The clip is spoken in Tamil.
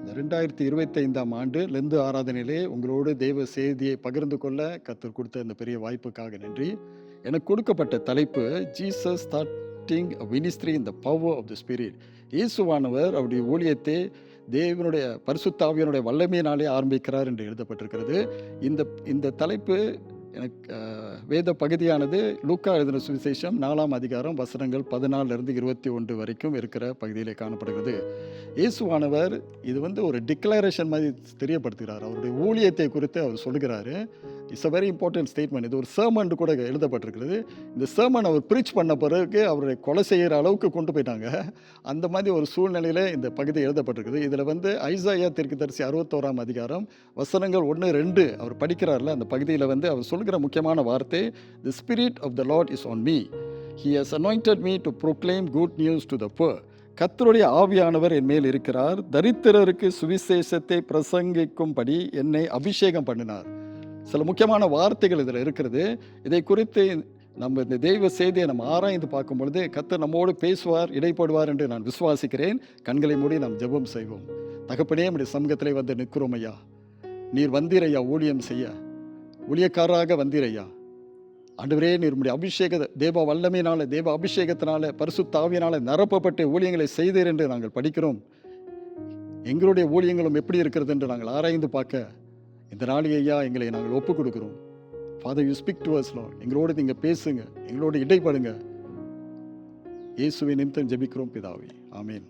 இந்த 2025ஆம் ஆண்டு லெந்து ஆராதனையிலே உங்களோடு தேவ செய்தியை பகிர்ந்து கொள்ள கர்த்தர் கொடுத்த இந்த பெரிய வாய்ப்புக்காக நன்றி. எனக்கு கொடுக்கப்பட்ட தலைப்பு Jesus starting ministry in the power of the spirit. இயேசுவானவர் அவருடைய ஊழியத்தை தேவனுடைய பரிசுத்த ஆவியினுடைய வல்லமையினாலே ஆரம்பிக்கிறார் என்று எழுதப்பட்டிருக்கிறது. இந்த இந்த தலைப்பு எனக்கு வேத பகுதியானது லூக்கா எழுதின சுவிசேஷம் 4ஆம் அதிகாரம் வசனங்கள் 14 21 வரைக்கும் இருக்கிற பகுதியிலே காணப்படுகிறது. இயேசுவானவர் இது ஒரு டிக்ளரேஷன் மாதிரி தெரியப்படுத்துகிறார். அவருடைய ஊழியத்தை குறித்து அவர் சொல்லுகிறாரு. It's a very important statement. இது ஒரு சர்மன் கூட எழுதப்பட்டிருக்கிறது. இந்த சர்மன் அவர் ப்ரீச் பண்ண பிறகு அவரை கொலை செய்கிற அளவுக்கு கொண்டு போயிட்டாங்க. அந்த மாதிரி ஒரு சூழ்நிலையில் இந்த பகுதி எழுதப்பட்டிருக்குது. இதில் ஐசாயா தீர்க்கதரிசி 61ஆம் அதிகாரம் வசனங்கள் 1, 2 அவர் படிக்கிறார்ல, அந்த பகுதியில் அவர் சொல்கிற முக்கியமான வார்த்தை, the spirit of the Lord is on me, he has anointed me to proclaim good news to the poor. கர்த்தருடைய ஆவியானவர் என் மேல் இருக்கிறார், தரித்திரருக்கு சுவிசேஷத்தை பிரசங்கிக்கும்படி என்னை அபிஷேகம் பண்ணினார். சில முக்கியமான வார்த்தைகள் இதில் இருக்கிறது. இதை குறித்து நம்ம இந்த தெய்வ செய்தியை நம்ம ஆராய்ந்து பார்க்கும் பொழுது கர்த்தர் நம்மோடு பேசுவார், இடைப்படுவார் என்று நான் விசுவாசிக்கிறேன். கண்களை மூடி நாம் ஜெபம் செய்வோம். தகப்பனே, நம்முடைய சமூகத்திலே நிற்கிறோம் ஐயா. நீர் வந்தீரையா, ஊழியம் செய்ய ஊழியக்காரராக வந்தீரையா. ஆண்டவரே, நீர் உம்முடைய அபிஷேக தேவ வல்லமையினால, தேவ அபிஷேகத்தினால, பரிசுத்த ஆவியினால நிரப்பப்பட்ட ஊழியங்களை செய்தீர் என்று நாங்கள் படிக்கிறோம். எங்களுடைய ஊழியங்களும் எப்படி இருக்கிறது என்று நாங்கள் ஆராய்ந்து பார்க்க இந்த நாளில் ஐயா எங்களை நாங்கள் ஒப்புக் கொடுக்கிறோம். Father, you speak to us Lord. எங்களோடு நீங்கள் பேசுங்க, எங்களோடு இடைப்படுங்க. இயேசுவின் நிமித்தம் ஜெபிக்கிறோம் பிதாவே, ஆமென்.